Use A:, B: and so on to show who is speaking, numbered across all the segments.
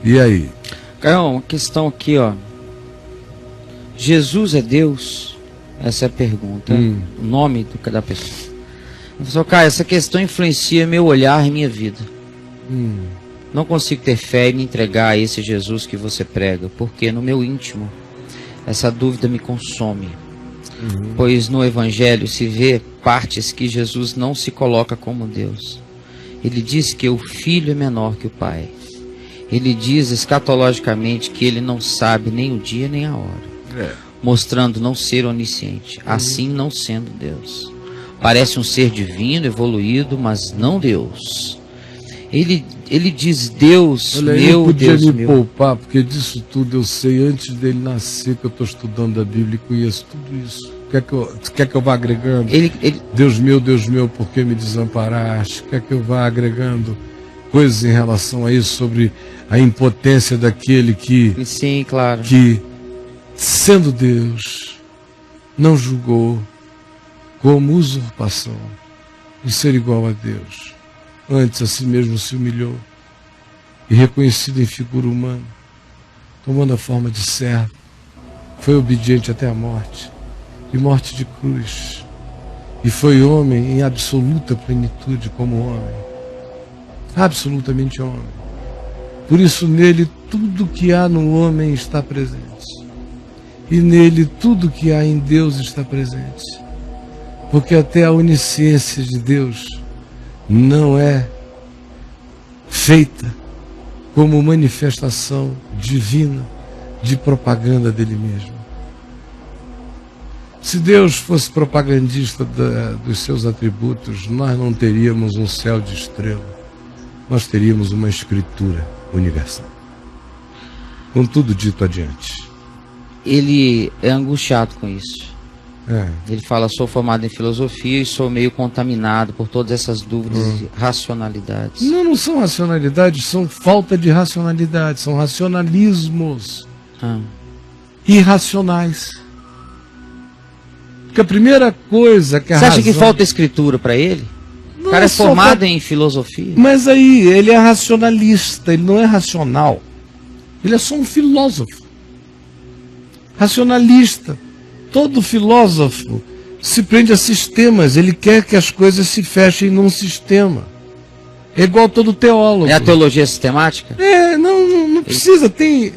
A: E aí?
B: Caio, uma questão aqui, ó. Jesus é Deus? Essa é a pergunta. O nome da pessoa. Professor Caio, essa questão influencia meu olhar e minha vida. Não consigo ter fé e me entregar a esse Jesus que você prega, porque no meu íntimo essa dúvida me consome. Pois no Evangelho se vê partes que Jesus não se coloca como Deus. Ele diz que o Filho é menor que o Pai. Ele diz escatologicamente que ele não sabe nem o dia nem a hora, mostrando não ser onisciente, assim não sendo Deus. Parece um ser divino, evoluído, mas não Deus. Ele diz, Deus,
A: olha,
B: meu
A: podia
B: Deus,
A: me
B: meu.
A: poupar, porque disso tudo eu sei antes dele nascer, que eu estou estudando a Bíblia e conheço tudo isso. Quer que eu vá agregando? Deus meu, por que me desamparaste? Quer que eu vá agregando coisas em relação a isso, sobre a impotência daquele que,
B: sim, claro,
A: que sendo Deus, não julgou como usurpação de ser igual a Deus. Antes a si mesmo se humilhou e, reconhecido em figura humana, tomando a forma de servo, foi obediente até a morte, e morte de cruz, e foi homem em absoluta plenitude como homem, absolutamente homem. Por isso nele tudo que há no homem está presente, e nele tudo que há em Deus está presente, porque até a onisciência de Deus não é feita como manifestação divina de propaganda dele mesmo. Se Deus fosse propagandista dos seus atributos, nós não teríamos um céu de estrela, nós teríamos uma escritura universal. Com tudo dito adiante.
B: Ele é angustiado com isso. Ele fala, sou formado em filosofia e sou meio contaminado por todas essas dúvidas e racionalidades.
A: Não são racionalidades, são falta de racionalidade, são racionalismos irracionais. Porque a primeira coisa que a
B: Você acha que falta escritura para ele? O cara é formado em filosofia.
A: Mas aí, ele é racionalista, ele não é racional. Ele é só um filósofo. Racionalista. Todo filósofo se prende a sistemas, ele quer que as coisas se fechem num sistema. É igual todo teólogo.
B: É a teologia sistemática?
A: Não precisa. Tem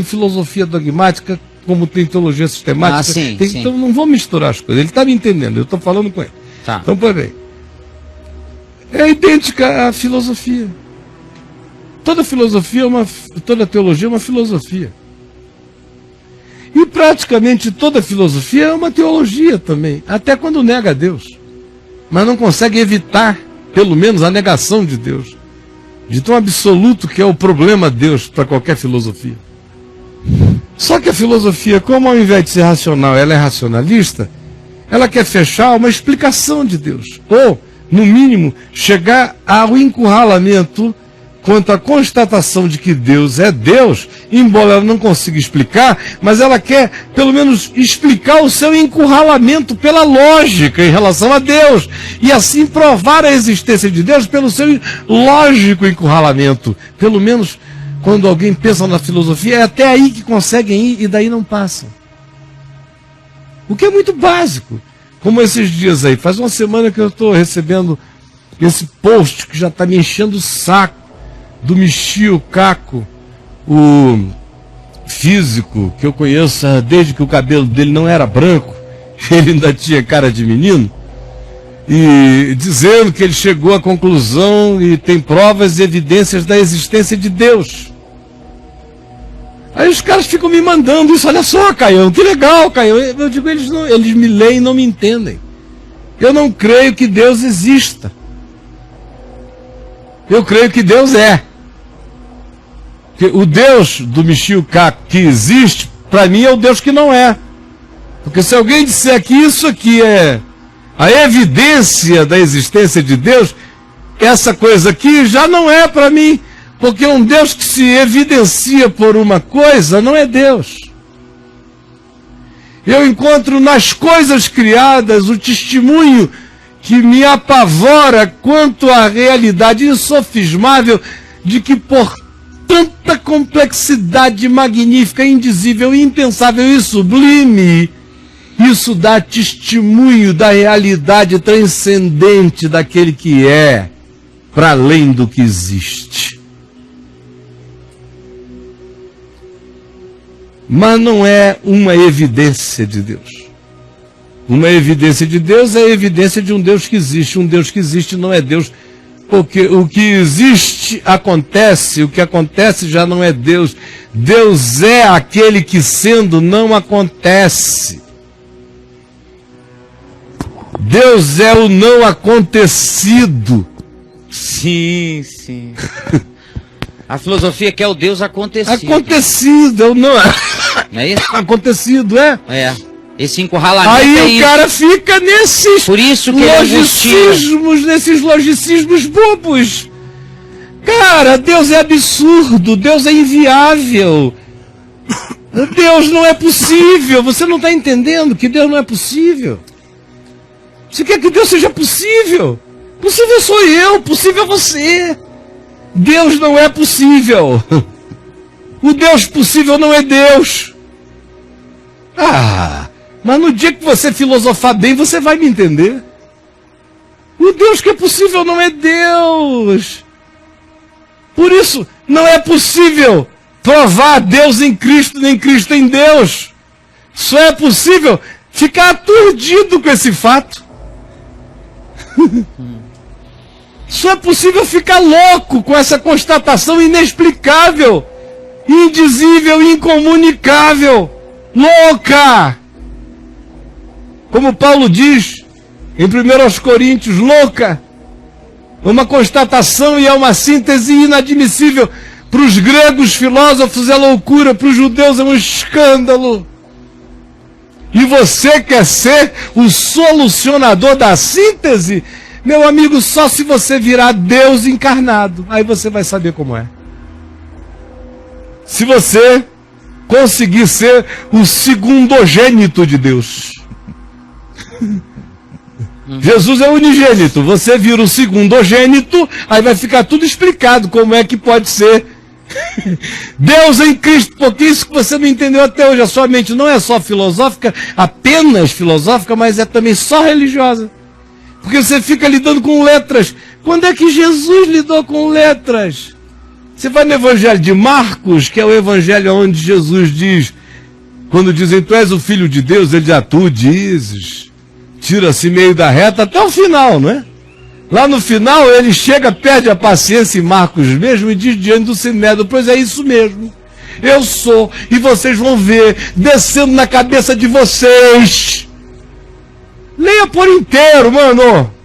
A: filosofia dogmática, como tem teologia sistemática.
B: Sim.
A: Então não vamos misturar as coisas. Ele está me entendendo, eu estou falando com ele.
B: Tá.
A: Então, por bem. É idêntica à filosofia. Toda teologia é uma filosofia. E praticamente toda filosofia é uma teologia também, até quando nega a Deus. Mas não consegue evitar, pelo menos, a negação de Deus. De tão absoluto que é o problema Deus para qualquer filosofia. Só que a filosofia, como ao invés de ser racional, ela é racionalista, ela quer fechar uma explicação de Deus. Ou, no mínimo, chegar ao encurralamento quanto à constatação de que Deus é Deus, embora ela não consiga explicar, mas ela quer, pelo menos, explicar o seu encurralamento pela lógica em relação a Deus, e assim provar a existência de Deus pelo seu lógico encurralamento. Pelo menos, quando alguém pensa na filosofia, é até aí que conseguem ir e daí não passam. O que é muito básico. Como esses dias aí, faz uma semana que eu estou recebendo esse post que já está me enchendo o saco, do Michio Kaku, o físico que eu conheço desde que o cabelo dele não era branco, ele ainda tinha cara de menino, e dizendo que ele chegou à conclusão e tem provas e evidências da existência de Deus. Aí os caras ficam me mandando isso, olha só, Caião, que legal, Caião. Eu digo, eles me leem e não me entendem. Eu não creio que Deus exista. Eu creio que Deus é. O Deus do Michio Kaku que existe, para mim é o Deus que não é. Porque se alguém disser que isso aqui é a evidência da existência de Deus, essa coisa aqui já não é para mim. Porque um Deus que se evidencia por uma coisa não é Deus. Eu encontro nas coisas criadas o testemunho que me apavora quanto à realidade insofismável de que por tanto complexidade magnífica, indizível, impensável e sublime, isso dá testemunho da realidade transcendente daquele que é, para além do que existe. Mas não é uma evidência de Deus. Uma evidência de Deus é a evidência de um Deus que existe. Um Deus que existe não é Deus, porque o que existe acontece, o que acontece já não é Deus. Deus é aquele que sendo não acontece. Deus é o não acontecido.
B: Sim, sim. A filosofia quer o Deus acontecido.
A: Acontecido, é o não.
B: Não é isso?
A: Acontecido, é?
B: É. Esse encurralamento
A: Aí
B: é
A: o
B: isso.
A: cara fica nesses
B: Por isso que
A: nesses logicismos bobos. Cara, Deus é absurdo, Deus é inviável. Deus não é possível. Você não está entendendo que Deus não é possível. Você quer que Deus seja possível? Possível sou eu, possível é você. Deus não é possível. O Deus possível não é Deus. Mas no dia que você filosofar bem, você vai me entender. O Deus que é possível não é Deus. Por isso, não é possível provar Deus em Cristo, nem Cristo em Deus. Só é possível ficar aturdido com esse fato. Só é possível ficar louco com essa constatação inexplicável, indizível, incomunicável, louca. Como Paulo diz em 1 Coríntios, louca. Uma constatação e é uma síntese inadmissível. Para os gregos filósofos é loucura, para os judeus é um escândalo. E você quer ser o solucionador da síntese? Meu amigo, só se você virar Deus encarnado. Aí você vai saber como é. Se você conseguir ser o segundogênito de Deus. Jesus é unigênito. Você vira o segundogênito, aí vai ficar tudo explicado como é que pode ser Deus em Cristo, porque isso que você não entendeu até hoje. A sua mente não é só filosófica, apenas filosófica, mas é também só religiosa. Porque você fica lidando com letras. Quando é que Jesus lidou com letras? Você vai no Evangelho de Marcos, que é o Evangelho onde Jesus diz, quando dizem, tu és o Filho de Deus, ele diz, tu dizes. Tira-se meio da reta até o final, não é? Lá no final ele chega, perde a paciência em Marcos mesmo e diz diante do Sinédrio, pois é isso mesmo. Eu sou, e vocês vão ver, descendo na cabeça de vocês. Leia por inteiro, mano.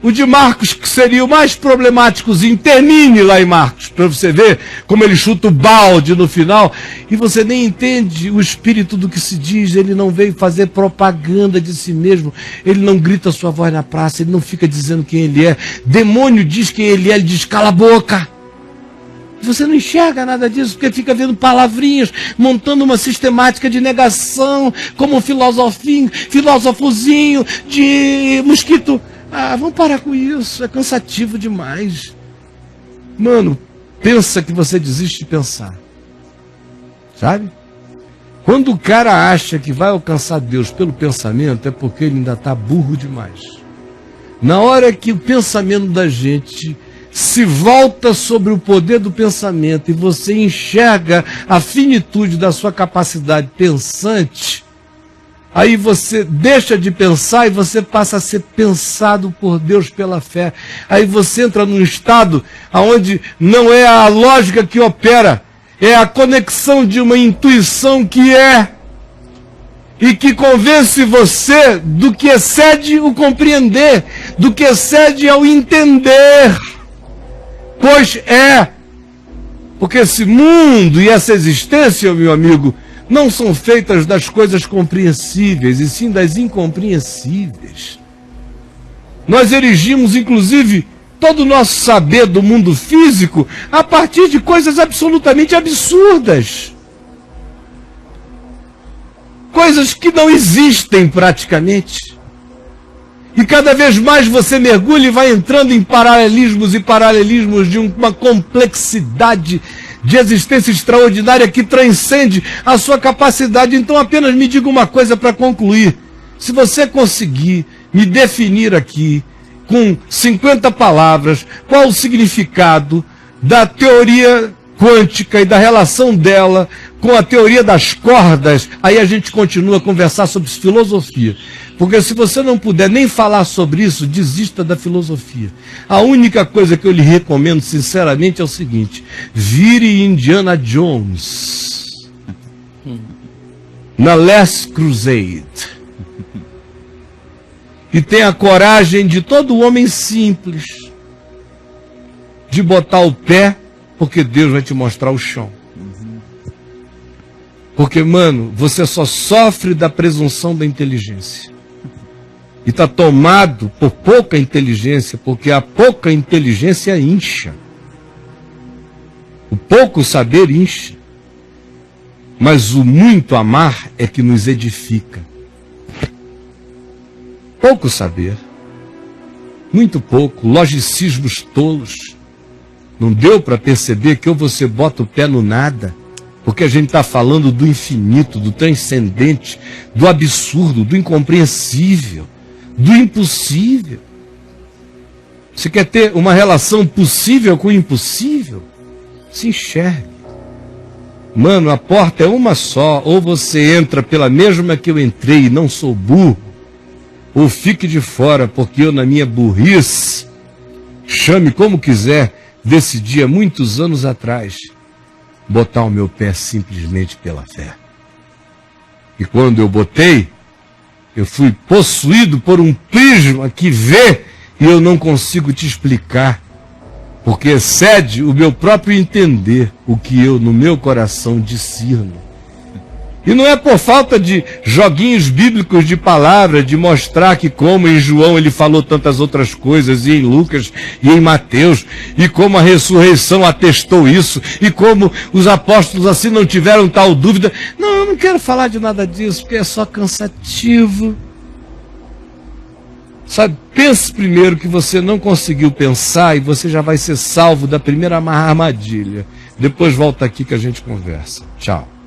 A: O de Marcos, que seria o mais problemáticozinho, termine lá em Marcos, para você ver como ele chuta o balde no final, e você nem entende o espírito do que se diz. Ele não veio fazer propaganda de si mesmo, ele não grita sua voz na praça, ele não fica dizendo quem ele é. Demônio diz quem ele é, ele diz, cala a boca. Você não enxerga nada disso, porque fica vendo palavrinhas, montando uma sistemática de negação, como um filósofozinho de mosquito. Vamos parar com isso, é cansativo demais. Mano, pensa que você desiste de pensar. Sabe? Quando o cara acha que vai alcançar Deus pelo pensamento, é porque ele ainda está burro demais. Na hora que o pensamento da gente se volta sobre o poder do pensamento e você enxerga a finitude da sua capacidade pensante, aí você deixa de pensar e você passa a ser pensado por Deus pela fé. Aí você entra num estado onde não é a lógica que opera, é a conexão de uma intuição que é, e que convence você do que excede o compreender, do que excede ao entender. Pois é, porque esse mundo e essa existência, meu amigo, não são feitas das coisas compreensíveis, e sim das incompreensíveis. Nós erigimos, inclusive, todo o nosso saber do mundo físico a partir de coisas absolutamente absurdas. Coisas que não existem praticamente. E cada vez mais você mergulha e vai entrando em paralelismos e paralelismos de uma complexidade de existência extraordinária que transcende a sua capacidade. Então apenas me diga uma coisa para concluir. Se você conseguir me definir aqui, com 50 palavras, qual o significado da teoria quântica e da relação dela com a teoria das cordas, aí a gente continua a conversar sobre filosofia. Porque se você não puder nem falar sobre isso, desista da filosofia. A única coisa que eu lhe recomendo, sinceramente, é o seguinte: vire Indiana Jones na Last Crusade. E tenha a coragem de todo homem simples de botar o pé, porque Deus vai te mostrar o chão. Porque, mano, você só sofre da presunção da inteligência. E está tomado por pouca inteligência, porque a pouca inteligência incha. O pouco saber incha. Mas o muito amar é que nos edifica. Pouco saber, muito pouco, logicismos tolos. Não deu para perceber que ou você bota o pé no nada, porque a gente está falando do infinito, do transcendente, do absurdo, do incompreensível, do impossível. Você quer ter uma relação possível com o impossível? Se enxergue. Mano, a porta é uma só. Ou você entra pela mesma que eu entrei e não sou burro, ou fique de fora, porque eu, na minha burrice, chame como quiser, decidi há muitos anos atrás botar o meu pé simplesmente pela fé. E quando eu botei, eu fui possuído por um prisma que vê e eu não consigo te explicar, porque excede o meu próprio entender o que eu no meu coração discerno. E não é por falta de joguinhos bíblicos de palavra, de mostrar que como em João ele falou tantas outras coisas, e em Lucas e em Mateus, e como a ressurreição atestou isso, e como os apóstolos assim não tiveram tal dúvida. Não, eu não quero falar de nada disso, porque é só cansativo. Sabe, pense primeiro que você não conseguiu pensar e você já vai ser salvo da primeira armadilha. Depois volta aqui que a gente conversa. Tchau.